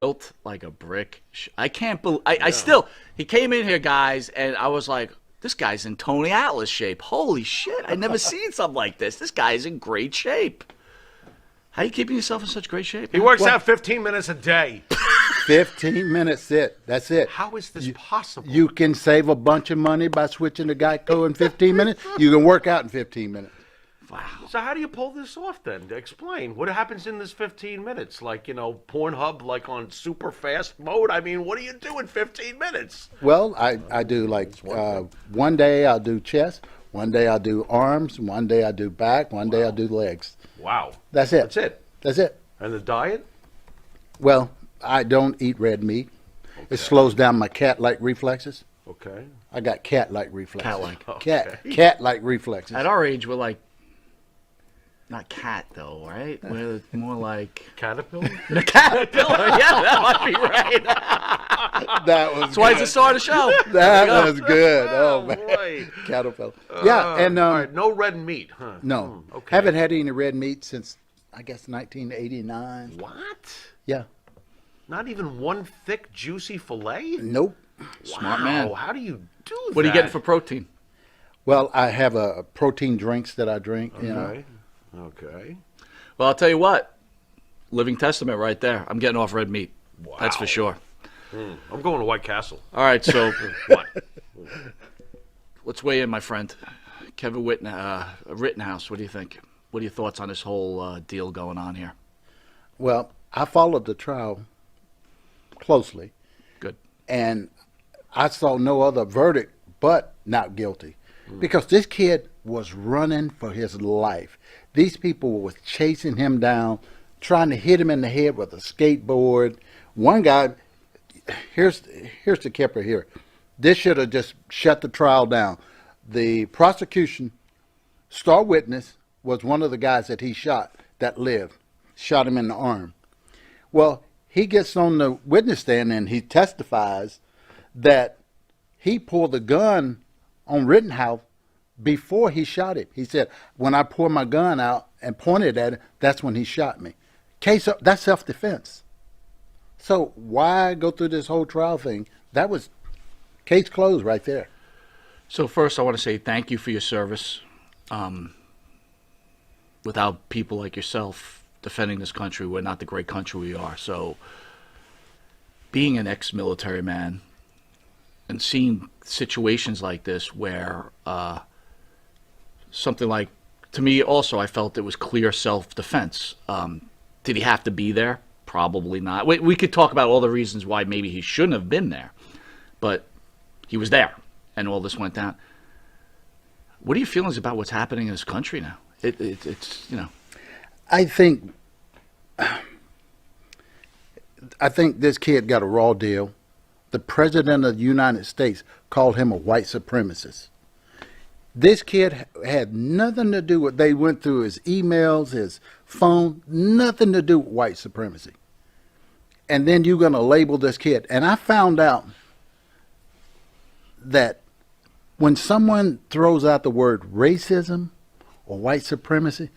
built like a brick. I can't believe. I still. He came in here, guys, and I was like, this guy's in Tony Atlas shape. Holy shit! I never seen something like this. This guy's in great shape. How are you keeping yourself in such great shape? He works out 15 minutes a day. 15 minutes, that's it. How is this possible? You can save a bunch of money by switching to Geico in 15 minutes. You can work out in 15 minutes. Wow. So how do you pull this off then? Explain. What happens in this 15 minutes? Like, Pornhub, like on super fast mode? I mean, what do you do in 15 minutes? Well, I do like one day I'll do chest, one day I'll do arms, one day I do back, one day I'll do legs. Wow. That's it. That's it. That's it. And the diet? Well, I don't eat red meat. Okay. It slows down my cat-like reflexes. Okay. I got cat-like reflexes. Cat-like. Okay. Cat-like reflexes. At our age, we're like, not cat though, right? We're more like Caterpillar? the caterpillar. Yeah, that might be right. That's why it's the start of the show. That was good. Oh man, Right. caterpillar. Yeah, and all right, no red meat, huh? no, Okay. haven't had any red meat since I guess 1989. What? Yeah, Not even one thick, juicy fillet? nope. Smart Wow, man. how do you do that? What are you getting for protein? Well, I have a protein drinks that I drink. You know, Okay. Okay. Well, I'll tell you what. Living testament right there. I'm getting off red meat. Wow. That's for sure. I'm going to White Castle. All right, so What? let's weigh in, my friend. Kevin Rittenhouse, what do you think? What are your thoughts on this whole deal going on here? well, I followed the trial closely, Good. and I saw no other verdict but not guilty, because this kid was running for his life. These people were chasing him down, trying to hit him in the head with a skateboard. One guy, here's the kicker here. This should have just shut the trial down. The prosecution, star witness, was one of the guys that he shot that lived, shot him in the arm. Well, he gets on the witness stand and he testifies that he pulled the gun on Rittenhouse before he shot him. He said, when I pulled my gun out and pointed at it, that's when he shot me. That's self-defense. So why go through this whole trial thing? That was case closed right there. So first, I want to say thank you for your service. Without people like yourself defending this country, we're not the great country we are. So being an ex-military man and seeing situations like this where something like, to me also, I felt it was clear self-defense. Did he have to be there? Probably not. We could talk about all the reasons why maybe he shouldn't have been there, but he was there, and all this went down. What are your feelings about what's happening in this country now? It's I think this kid got a raw deal. The president of the United States called him a white supremacist. This kid had nothing to do with, they went through his emails, his phone, nothing to do with white supremacy. And then you're going to label this kid. And I found out that when someone throws out the word racism or white supremacy,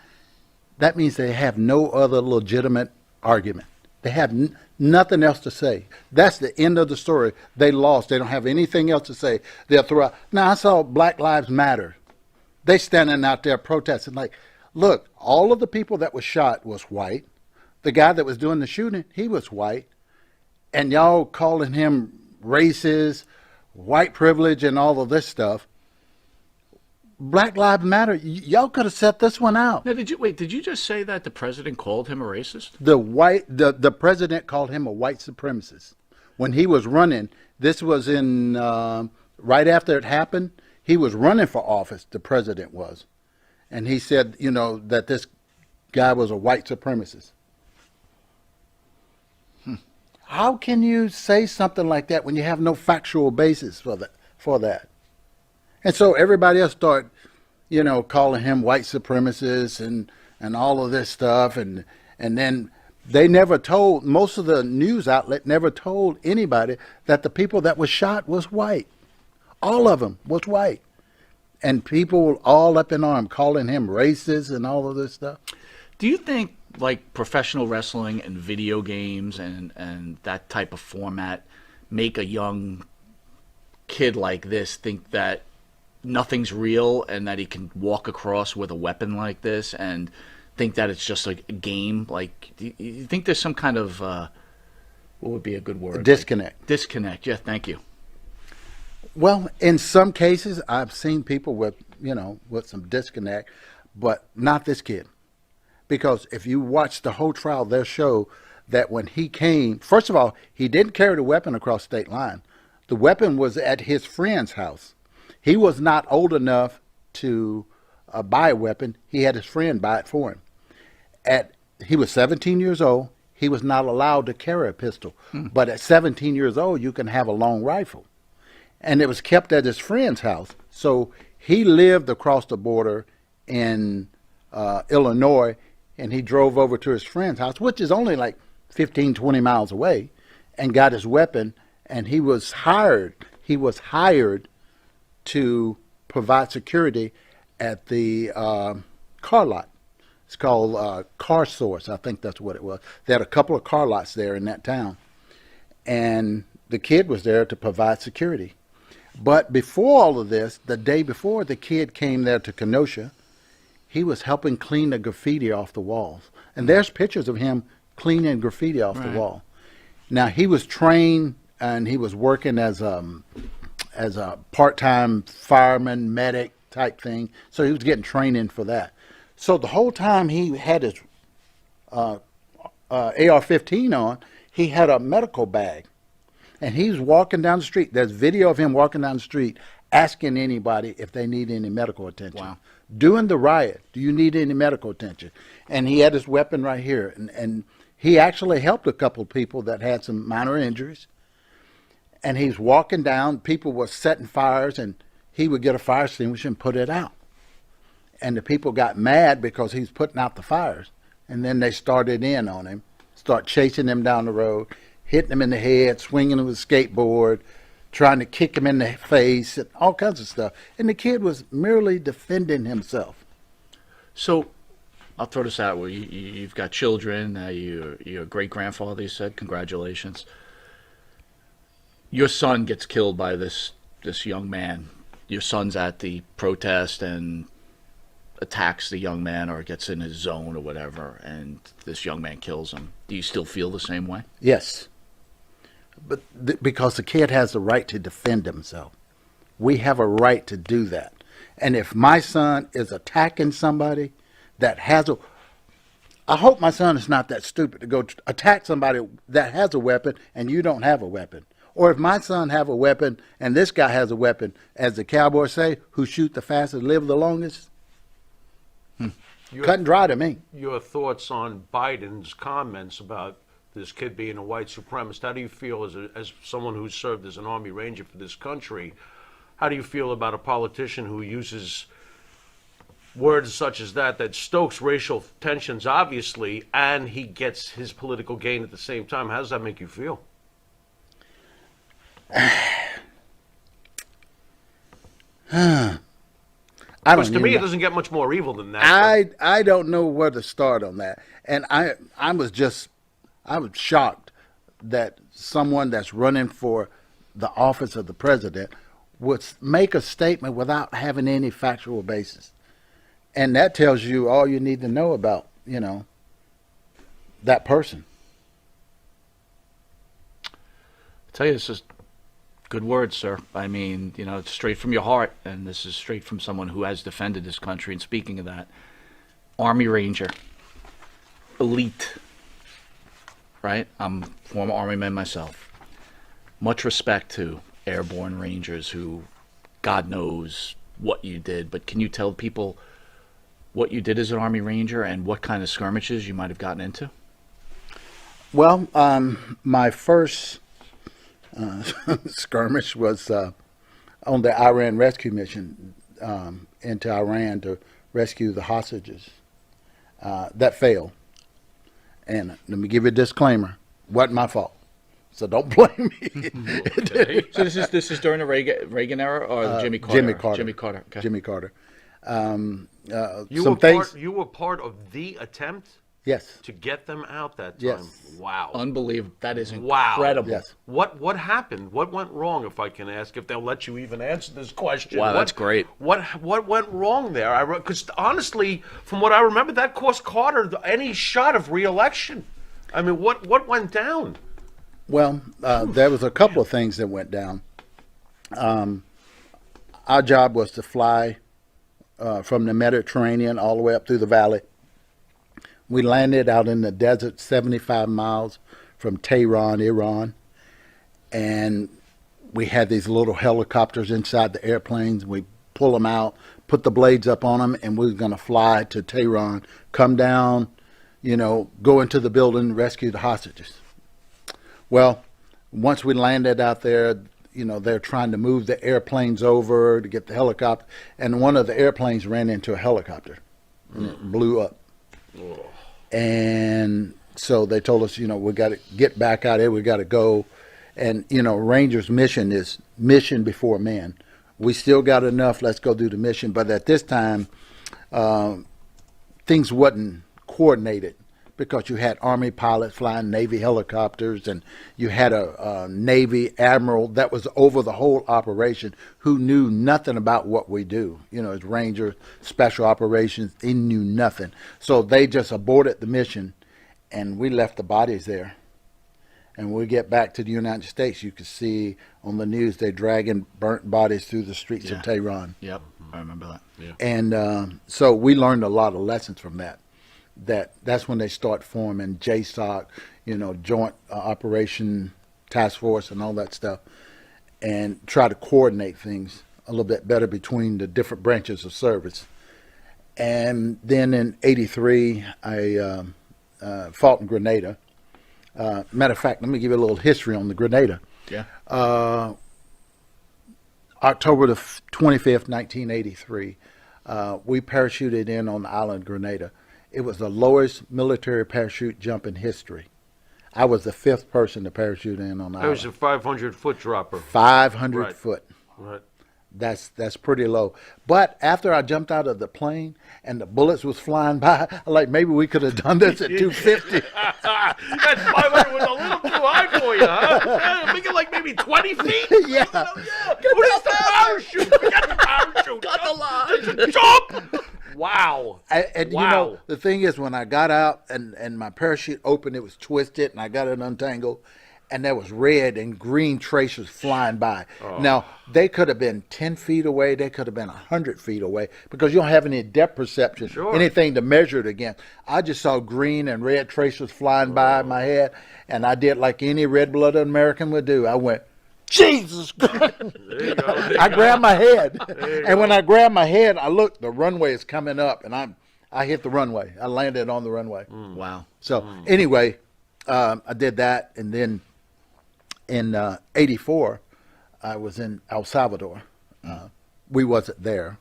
that means they have no other legitimate argument. They have nothing else to say. That's the end of the story. They lost. They don't have anything else to say. They'll throw out. Now, I saw Black Lives Matter. They standing out there protesting like, look, all of the people that was shot was white. The guy that was doing the shooting, he was white. And y'all calling him racist, white privilege, and all of this stuff. Black Lives Matter, y'all could have set this one out. Now, did you just say that the president called him a racist? The president called him a white supremacist. When he was running, this was in, right after it happened, he was running for office, the president was. And he said, that this guy was a white supremacist. How can you say something like that when you have no factual basis for that? And so everybody else started, calling him white supremacist and all of this stuff. And then they never told, most of the news outlet never told anybody that the people that was shot was white. All of them was white. And people all up in arms calling him racist and all of this stuff. Do you think like professional wrestling and video games and that type of format make a young kid like this think that nothing's real and that he can walk across with a weapon like this and think that it's just like a game? Like, do you think there's some kind of what would be a good word? Disconnect. Like, disconnect. Yeah, thank you. Well, in some cases, I've seen people with some disconnect, but not this kid. Because if you watch the whole trial, they'll show that when he came, first of all, he didn't carry the weapon across state line. The weapon was at his friend's house. He was not old enough to buy a weapon. He had his friend buy it for him. He was 17 years old. He was not allowed to carry a pistol. But at 17 years old, you can have a long rifle. And it was kept at his friend's house. So he lived across the border in Illinois, and he drove over to his friend's house, which is only like 15, 20 miles away, and got his weapon. And he was hired to provide security at the car lot. It's called Car Source. I think that's what it was. They had a couple of car lots there in that town. And the kid was there to provide security. But before all of this, the day before the kid came there to Kenosha, he was helping clean the graffiti off the walls. And there's pictures of him cleaning graffiti off the wall. Now, he was trained and he was working as a part-time fireman, medic type thing. So he was getting training for that. So the whole time he had his AR-15 on, he had a medical bag. And he's walking down the street. There's video of him walking down the street asking anybody if they need any medical attention. Wow. During the riot, do you need any medical attention? And he had his weapon right here. And he actually helped a couple of people that had some minor injuries. And he's walking down. People were setting fires, and he would get a fire extinguisher and put it out. And the people got mad because he was putting out the fires. And then they started in on him, start chasing him down the road, hitting him in the head, swinging him with a skateboard, trying to kick him in the face, and all kinds of stuff. And the kid was merely defending himself. So, I'll throw this out. You've got children. You're a great-grandfather, you said. Congratulations. Your son gets killed by this young man. Your son's at the protest and attacks the young man or gets in his zone or whatever, and this young man kills him. Do you still feel the same way? Yes. But because the kid has the right to defend himself. We have a right to do that. And if my son is attacking somebody that has I hope my son is not that stupid to go attack somebody that has a weapon and you don't have a weapon. Or if my son have a weapon and this guy has a weapon, as the cowboys say, who shoot the fastest live the longest. Cut and dry to me. Your thoughts on Biden's comments about this kid being a white supremacist? How do you feel as someone who's served as an Army Ranger for this country? How do you feel about a politician who uses words such as that stokes racial tensions, obviously, and he gets his political gain at the same time? How does that make you feel? Because to me, it doesn't get much more evil than that. I don't know where to start on that. And I was shocked that someone that's running for the office of the president would make a statement without having any factual basis. And that tells you all you need to know about, that person. I tell you, this is good words, sir. I mean, it's straight from your heart, and this is straight from someone who has defended this country. And speaking of that, Army Ranger, elite, right? I'm a former Army man myself. Much respect to airborne Rangers who, God knows what you did, but can you tell people what you did as an Army Ranger and what kind of skirmishes you might have gotten into? Well, my first skirmish was on the Iran rescue mission into Iran to rescue the hostages. That failed. And let me give you a disclaimer. Wasn't my fault. So don't blame me. Okay. So this is during the Reagan era or the Jimmy Carter? Jimmy Carter. Okay. Jimmy Carter. You were part of the attempt Yes. To get them out that time. Yes. Wow. Unbelievable. That is Wow. incredible. Yes. What happened? What went wrong, if I can ask, if they'll let you even answer this question? Wow, that's great. What went wrong there? Because honestly, from what I remember, that cost Carter any shot of re-election. I mean, what went down? Well, there was a couple of things that went down. Our job was to fly from the Mediterranean all the way up through the valley. We landed out in the desert 75 miles from Tehran, Iran. And we had these little helicopters inside the airplanes. We pull them out, put the blades up on them, and we were going to fly to Tehran, come down, go into the building, rescue the hostages. Well, once we landed out there, they're trying to move the airplanes over to get the helicopter. And one of the airplanes ran into a helicopter and it blew up. Oh. And so they told us, we got to get back out there. We got to go. And, Rangers' mission is mission before man. We still got enough. Let's go do the mission. But at this time, things wasn't coordinated because you had Army pilots flying Navy helicopters, and you had a Navy admiral that was over the whole operation who knew nothing about what we do. As Ranger Special Operations, he knew nothing. So they just aborted the mission, and we left the bodies there. And when we get back to the United States, you could see on the news they dragging burnt bodies through the streets of Tehran. Yep, I remember that. Yeah. And so we learned a lot of lessons from that. That's when they start forming JSOC, Joint Operation Task Force and all that stuff, and try to coordinate things a little bit better between the different branches of service. And then in '83, I fought in Grenada. Matter of fact, let me give you a little history on the Grenada. Yeah. October the 25th, 1983, we parachuted in on the island of Grenada. It was the lowest military parachute jump in history. I was the fifth person to parachute in on the That was a island. 500-foot dropper. 500 Right. foot. Right. That's pretty low. But after I jumped out of the plane and the bullets was flying by, I'm like, maybe we could have done this at 250. That 500 was a little too high for you, huh? Make it like maybe 20 feet? Yeah. What is the parachute? Forget the parachute. Got the line. Jump! Wow. And Wow. the thing is, when I got out and my parachute opened, it was twisted and I got it untangled, and there was red and green tracers flying by. Now, they could have been 10 feet away. They could have been 100 feet away because you don't have any depth perception, Sure. anything to measure it against. I just saw green and red tracers flying by my head, and I did like any red-blooded American would do. I went, Jesus Christ. There you go. I grabbed my head. And when I grabbed my head, I looked, the runway is coming up, and I hit the runway. I landed on the runway. Wow. So anyway, I did that, and then in '84, I was in El Salvador. We wasn't there,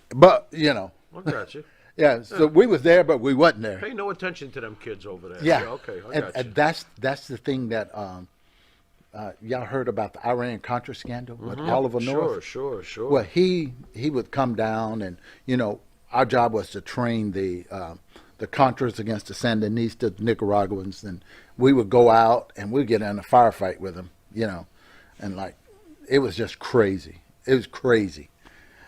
but I got you. yeah. So we was there, but we wasn't there. Pay no attention to them kids over there. Yeah. Okay, I and, got you. and that's the thing that y'all heard about the Iran Contra scandal with Oliver North. Sure. Well, he would come down, and our job was to train the Contras against the Sandinistas, Nicaraguans, and we would go out and we'd get in a firefight with them, and like it was just crazy. It was crazy.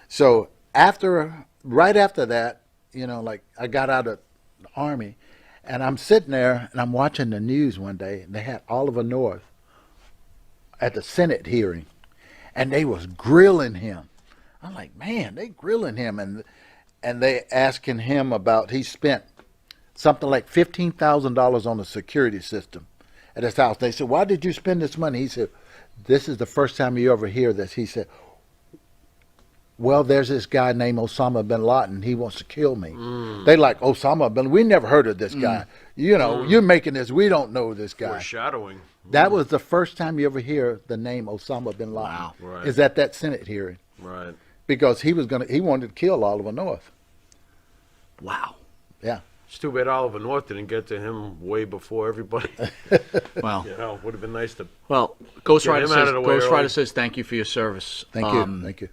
So right after that, like I got out of the Army, and I'm sitting there and I'm watching the news one day, and they had Oliver North at the Senate hearing, and they was grilling him. I'm like, man, they grilling him, and they asking him about, he spent something like $15,000 on a security system at his house. They said, why did you spend this money? He said, this is the first time you ever hear this. He said, well, there's this guy named Osama bin Laden. He wants to kill me. They like, Osama bin, we never heard of this guy. You're making this. We don't know this guy. Foreshadowing. That was the first time you ever hear the name Osama bin Laden. Wow. Right. Is at that Senate hearing. Right. Because he wanted to kill Oliver North. Wow. Yeah. It's too bad Oliver North didn't get to him way before everybody. Well, Would have been nice to. Ghost Get Rider him out of the way early. says thank you for your service. Thank you. Thank you.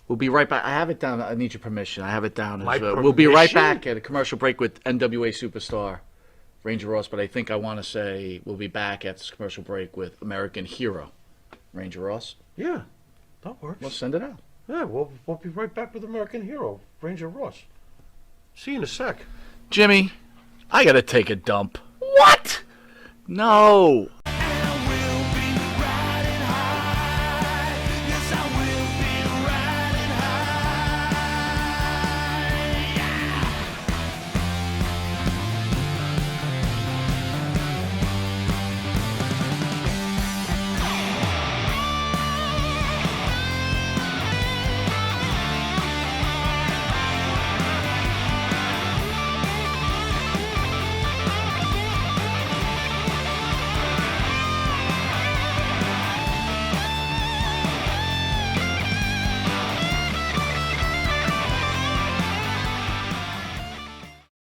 We'll be right back. I have it down. I need your permission. I have it down. My We'll be right permission? back at a commercial break with NWA superstar Ranger Ross. But I think I want to say we'll be back at this commercial break with American Hero Ranger Ross. Yeah, that works. We'll send it out. Yeah, we'll be right back with American Hero, Ranger Ross. See you in a sec. Jimmy, I got to take a dump. What? No.